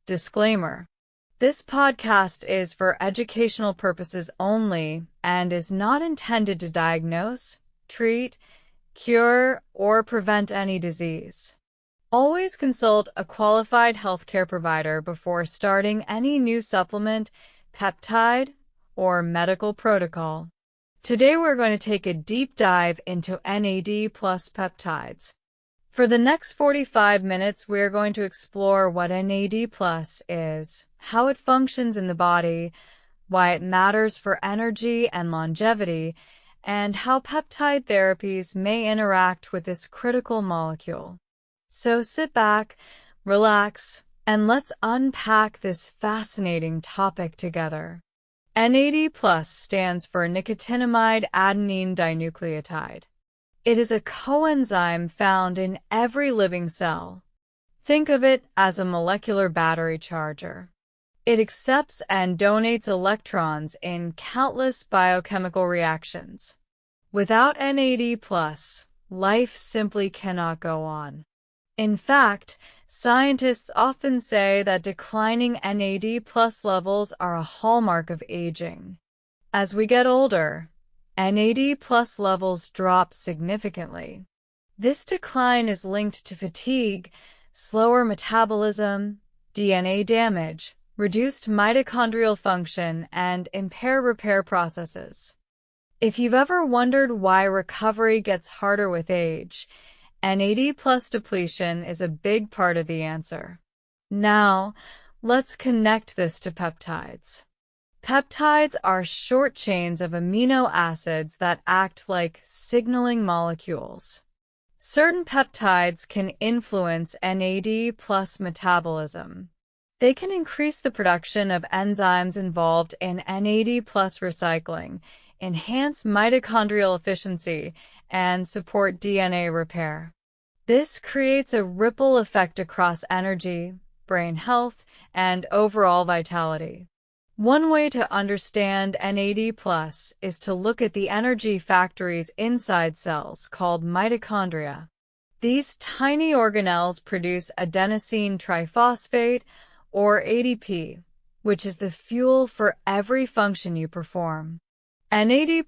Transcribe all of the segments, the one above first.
Disclaimer: this podcast is for educational purposes only and is not intended to diagnose, treat, cure, or prevent any disease. Always consult a qualified healthcare provider before starting any new supplement, peptide, or medical protocol. Today we're going to take a deep dive into NAD plus peptides. For the next 45 minutes, we're going to explore what NAD plus is, how it functions in the body, why it matters for energy and longevity, and how peptide therapies may interact with this critical molecule. So sit back, relax, and let's unpack this fascinating topic together. NAD plus stands for nicotinamide adenine dinucleotide. It is a coenzyme found in every living cell. Think of it as a molecular battery charger. It accepts and donates electrons in countless biochemical reactions. Without NAD+, life simply cannot go on. In fact, scientists often say that declining NAD+ levels are a hallmark of aging. As we get older, NAD+ levels drop significantly. This decline is linked to fatigue, slower metabolism, DNA damage, reduced mitochondrial function, and impaired repair processes. If you've ever wondered why recovery gets harder with age, NAD+ depletion is a big part of the answer. Now, let's connect this to peptides. Peptides are short chains of amino acids that act like signaling molecules. Certain peptides can influence NAD+ metabolism. They can increase the production of enzymes involved in NAD+ recycling, enhance mitochondrial efficiency, and support DNA repair. This creates a ripple effect across energy, brain health, and overall vitality. One way to understand NAD+ is to look at the energy factories inside cells called mitochondria. These tiny organelles produce adenosine triphosphate, or ADP, which is the fuel for every function you perform. NAD+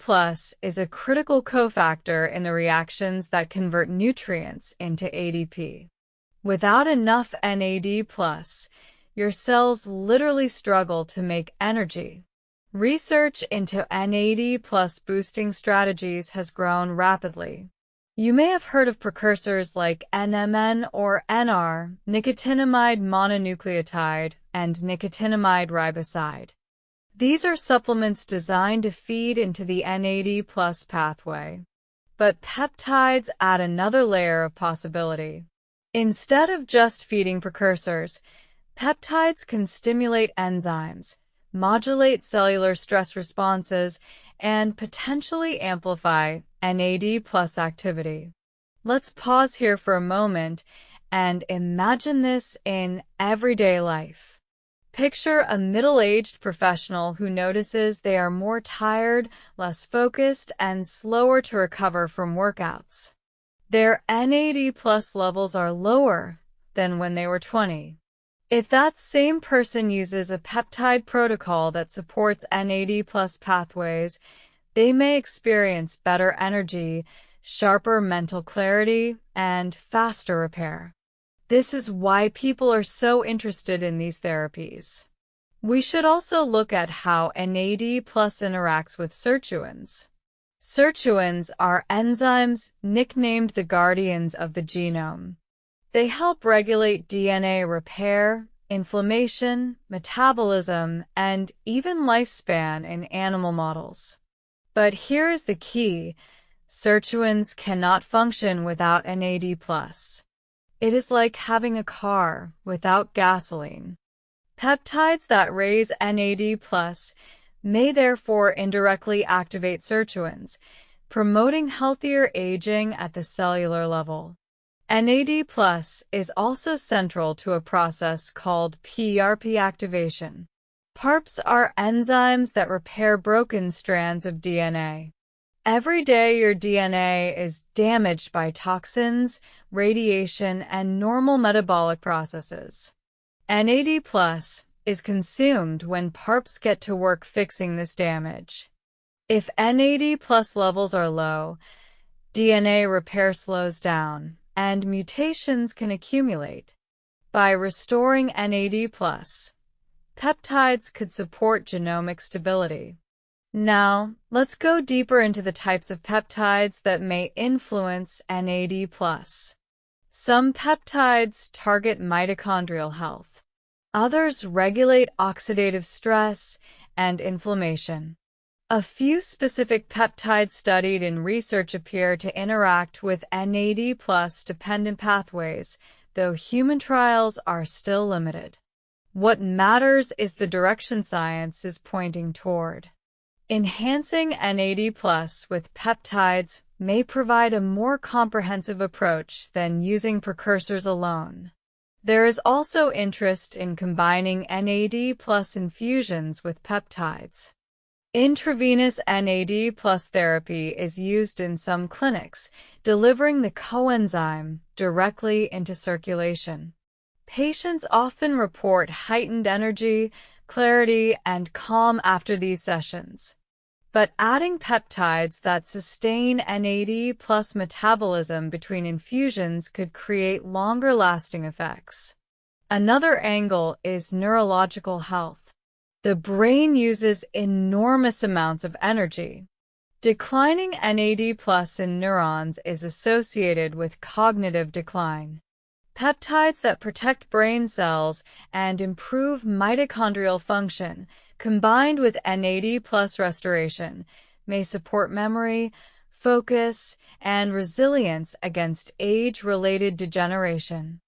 is a critical cofactor in the reactions that convert nutrients into ADP. Without enough NAD+, your cells literally struggle to make energy. Research into NAD+ boosting strategies has grown rapidly. You may have heard of precursors like NMN or NR, nicotinamide mononucleotide, and nicotinamide riboside. These are supplements designed to feed into the NAD+ pathway. But peptides add another layer of possibility. Instead of just feeding precursors, peptides can stimulate enzymes, modulate cellular stress responses, and potentially amplify NAD+ activity. Let's pause here for a moment and imagine this in everyday life. Picture a middle-aged professional who notices they are more tired, less focused, and slower to recover from workouts. Their NAD+ levels are lower than when they were 20. If that same person uses a peptide protocol that supports NAD+ pathways, they may experience better energy, sharper mental clarity, and faster repair. This is why people are so interested in these therapies. We should also look at how NAD+ interacts with sirtuins. Sirtuins are enzymes nicknamed the guardians of the genome. They help regulate DNA repair, inflammation, metabolism, and even lifespan in animal models. But here is the key: sirtuins cannot function without NAD+. It is like having a car without gasoline. Peptides that raise NAD+ may therefore indirectly activate sirtuins, promoting healthier aging at the cellular level. NAD+ is also central to a process called PRP activation. PARPs are enzymes that repair broken strands of DNA. Every day your DNA is damaged by toxins, radiation, and normal metabolic processes. NAD+ is consumed when PARPs get to work fixing this damage. If NAD+ levels are low, DNA repair slows down, and mutations can accumulate. By restoring NAD+, peptides could support genomic stability. Now, let's go deeper into the types of peptides that may influence NAD+. Some peptides target mitochondrial health. Others regulate oxidative stress and inflammation. A few specific peptides studied in research appear to interact with NAD+ dependent pathways, though human trials are still limited. What matters is the direction science is pointing toward. Enhancing NAD+ with peptides may provide a more comprehensive approach than using precursors alone. There is also interest in combining NAD+ infusions with peptides. Intravenous NAD+ therapy is used in some clinics, delivering the coenzyme directly into circulation. Patients often report heightened energy, clarity, and calm after these sessions. But adding peptides that sustain NAD+ metabolism between infusions could create longer-lasting effects. Another angle is neurological health. The brain uses enormous amounts of energy. Declining NAD+ in neurons is associated with cognitive decline. Peptides that protect brain cells and improve mitochondrial function, combined with NAD+ restoration, may support memory, focus, and resilience against age-related degeneration.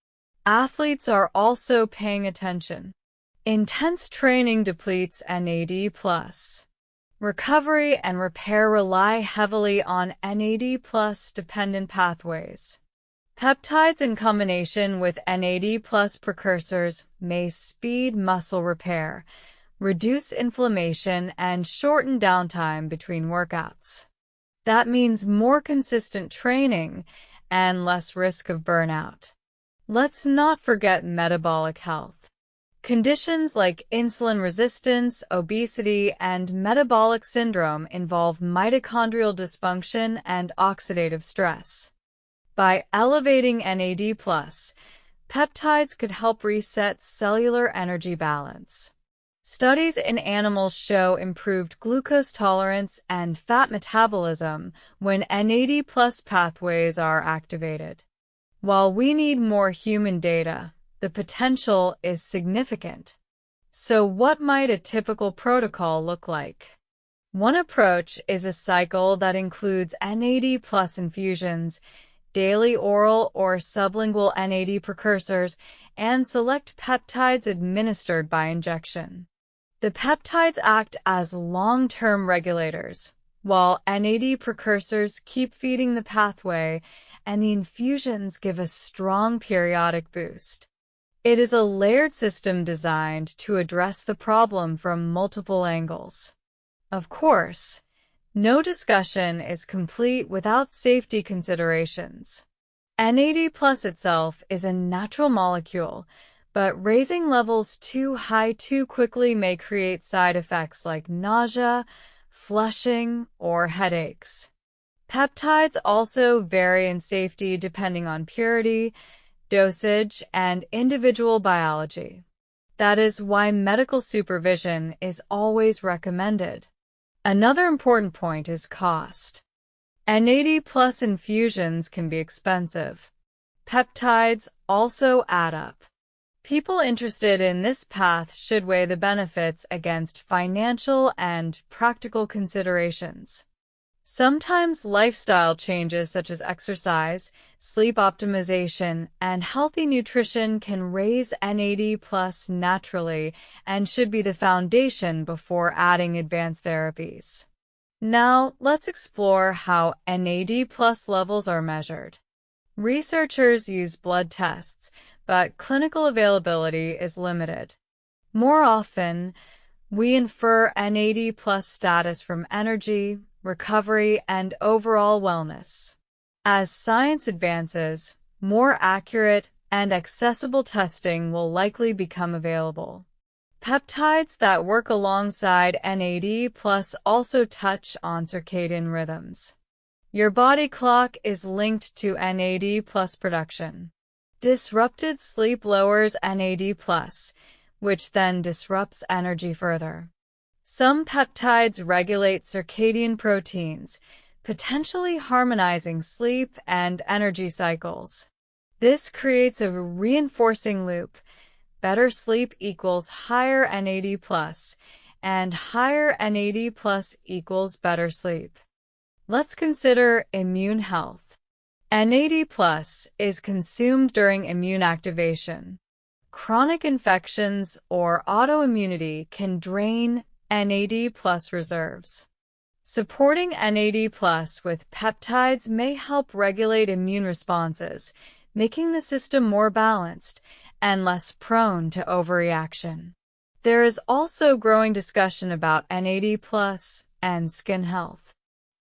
Athletes are also paying attention. Intense training depletes NAD+. Recovery and repair rely heavily on NAD+ dependent pathways. Peptides in combination with NAD+ precursors may speed muscle repair, reduce inflammation, and shorten downtime between workouts. That means more consistent training and less risk of burnout. Let's not forget metabolic health. Conditions like insulin resistance, obesity, and metabolic syndrome involve mitochondrial dysfunction and oxidative stress. By elevating NAD+, peptides could help reset cellular energy balance. Studies in animals show improved glucose tolerance and fat metabolism when NAD+ pathways are activated. While we need more human data, the potential is significant. So what might a typical protocol look like? One approach is a cycle that includes NAD+ infusions, daily oral or sublingual NAD precursors, and select peptides administered by injection. The peptides act as long-term regulators, while NAD precursors keep feeding the pathway, and the infusions give a strong periodic boost. It is a layered system designed to address the problem from multiple angles. Of course, no discussion is complete without safety considerations. NAD+ itself is a natural molecule, but raising levels too high too quickly may create side effects like nausea, flushing, or headaches. Peptides also vary in safety depending on purity, dosage, and individual biology. That is why medical supervision is always recommended. Another important point is cost. NAD+ infusions can be expensive. Peptides also add up. People interested in this path should weigh the benefits against financial and practical considerations. Sometimes lifestyle changes such as exercise, sleep optimization, and healthy nutrition can raise NAD+ naturally and should be the foundation before adding advanced therapies. Now, let's explore how NAD+ levels are measured. Researchers use blood tests, but clinical availability is limited. More often, we infer NAD+ status from energy, recovery, and overall wellness. As science advances, more accurate, and accessible testing will likely become available. Peptides that work alongside NAD+ also touch on circadian rhythms. Your body clock is linked to NAD+ production. Disrupted sleep lowers NAD+, which then disrupts energy further. Some peptides regulate circadian proteins, potentially harmonizing sleep and energy cycles. This creates a reinforcing loop. Better sleep equals higher NAD+, and higher NAD+ equals better sleep. Let's consider immune health. NAD+ is consumed during immune activation. Chronic infections or autoimmunity can drain NAD+ reserves. Supporting NAD+ with peptides may help regulate immune responses, making the system more balanced and less prone to overreaction. There is also growing discussion about NAD+ and skin health.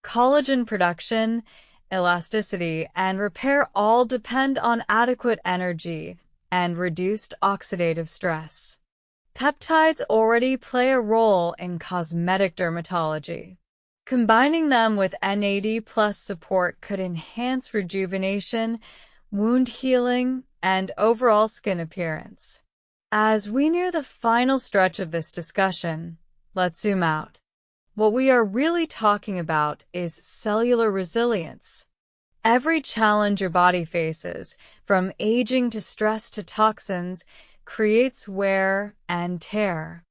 Collagen production, elasticity, and repair all depend on adequate energy and reduced oxidative stress. Peptides already play a role in cosmetic dermatology. Combining them with NAD+ support could enhance rejuvenation, wound healing, and overall skin appearance. As we near the final stretch of this discussion, let's zoom out. What we are really talking about is cellular resilience. Every challenge your body faces, from aging to stress to toxins, creates wear and tear.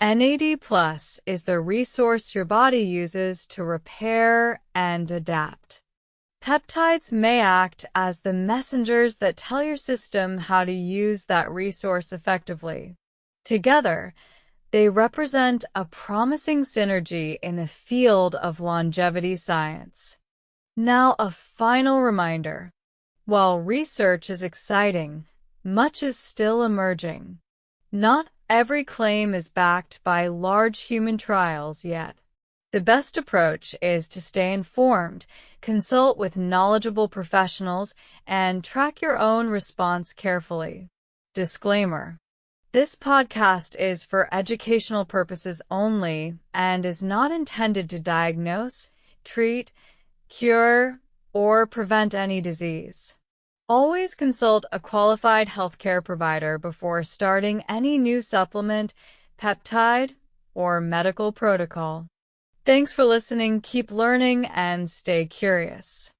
NAD+ is the resource your body uses to repair and adapt. Peptides may act as the messengers that tell your system how to use that resource effectively. Together, they represent a promising synergy in the field of longevity science. Now, a final reminder. While research is exciting, much is still emerging. Not every claim is backed by large human trials yet. The best approach is to stay informed, consult with knowledgeable professionals, and track your own response carefully. Disclaimer: this podcast is for educational purposes only and is not intended to diagnose, treat, cure, or prevent any disease. Always consult a qualified healthcare provider before starting any new supplement, peptide, or medical protocol. Thanks for listening, keep learning, and stay curious.